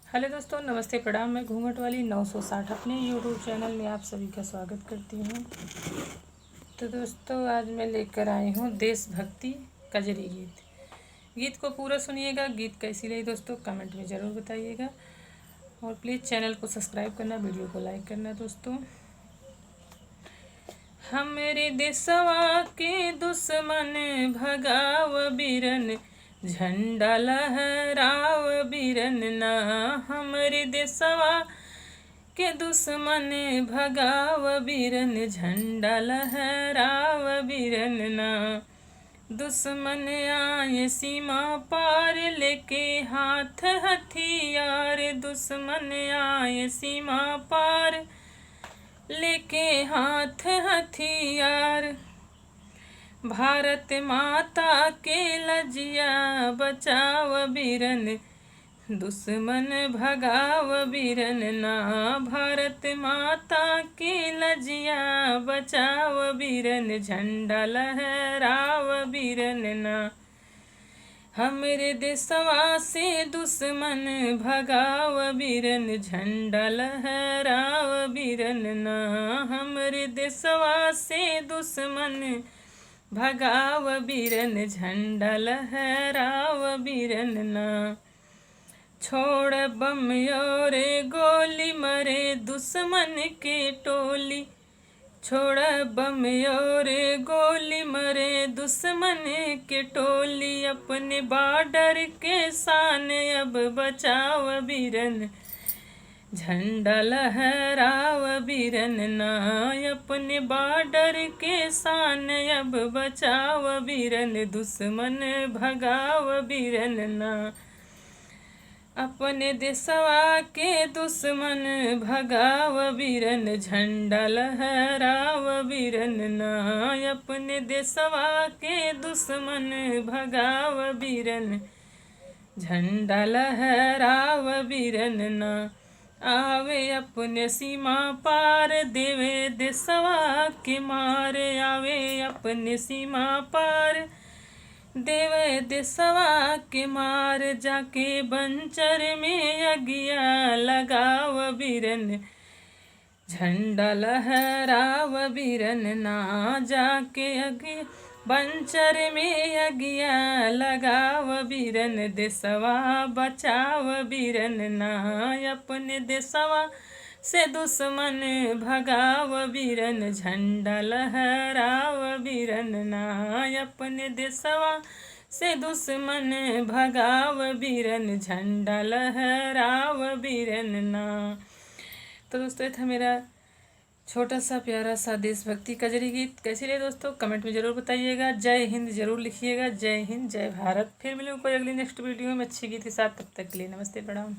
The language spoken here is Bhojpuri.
हेलो दोस्तों, नमस्ते, प्रणाम। मैं घूंघट वाली 960 अपने यूट्यूब चैनल में आप सभी का स्वागत करती हूँ। तो दोस्तों, आज मैं लेकर आई हूँ देशभक्ति कजरी गीत। गीत को पूरा सुनिएगा। गीत कैसी रही दोस्तों कमेंट में ज़रूर बताइएगा, और प्लीज़ चैनल को सब्सक्राइब करना, वीडियो को लाइक करना। दोस्तों, हमरे देशवा के दुश्मन भगाव बीरन, झंडा लहराव बीरन ना। हमरे देशवा के दुश्मन भगाव बीरन, झंडा लहराव बीरन ना। दुश्मन आए सीमा पार लेके हाथ हथियार, दुश्मन आए सीमा पार लेके हाथ हथियार। भारत माता के लजिया बचाव बीरन, दुश्मन भगाव बीरन ना। भारत माता के लजिया बचाव बीरन, झंडा लहराव बीरन ना। हमरे देशवा से दुश्मन भगाव बीरन, झंडा लहराव बीरन ना। हमरे देशवा से दुश्मन भगाव बीरन, झंडा लहराव बीरन ना। छोड़ बम और गोली मरे दुश्मन के टोली, छोड़ बम और गोली मरे दुश्मन के टोली। अपने बॉर्डर के शान अब बचाव बीरन, झंडा लहराव बीरन ना। अपने बॉर्डर के शान अब बचाव बीरन, दुश्मन भगाव बीरन ना। अपने देशवा के दुश्मन भगाव बीरन, झंडा लहराव बीरन ना। अपने देशवा के दुश्मन भगाव बीरन, झंडा लहराव बीरन ना। आवे अपने सीमा पार देवे देशवा के मार, आवे अपने सीमा पार देवे देशवा के मार। जाके बंचर में अगिया लगाव बीरन, झंडा लहराव बीरन ना। जाके अगिया बंचर में अगिया लगाव बीरन, देशवा बचाव बीरन ना। अपने देशवा से दुश्मन भगाव बीरन, झंडा लहराव बीरन ना। अपने देशवा से दुश्मन भगाव बीरन, झंडा लहराव बीरन ना। तो दोस्तों, ये था मेरा छोटा सा प्यारा सा देशभक्ति कजरी गीत। कैसे रहे दोस्तों कमेंट में ज़रूर बताइएगा। जय हिंद ज़रूर लिखिएगा। जय हिंद, जय भारत। फिर मिलूँ कोई अगली नेक्स्ट वीडियो में अच्छी गीत के साथ। तब तक के लिए नमस्ते, प्रणाम।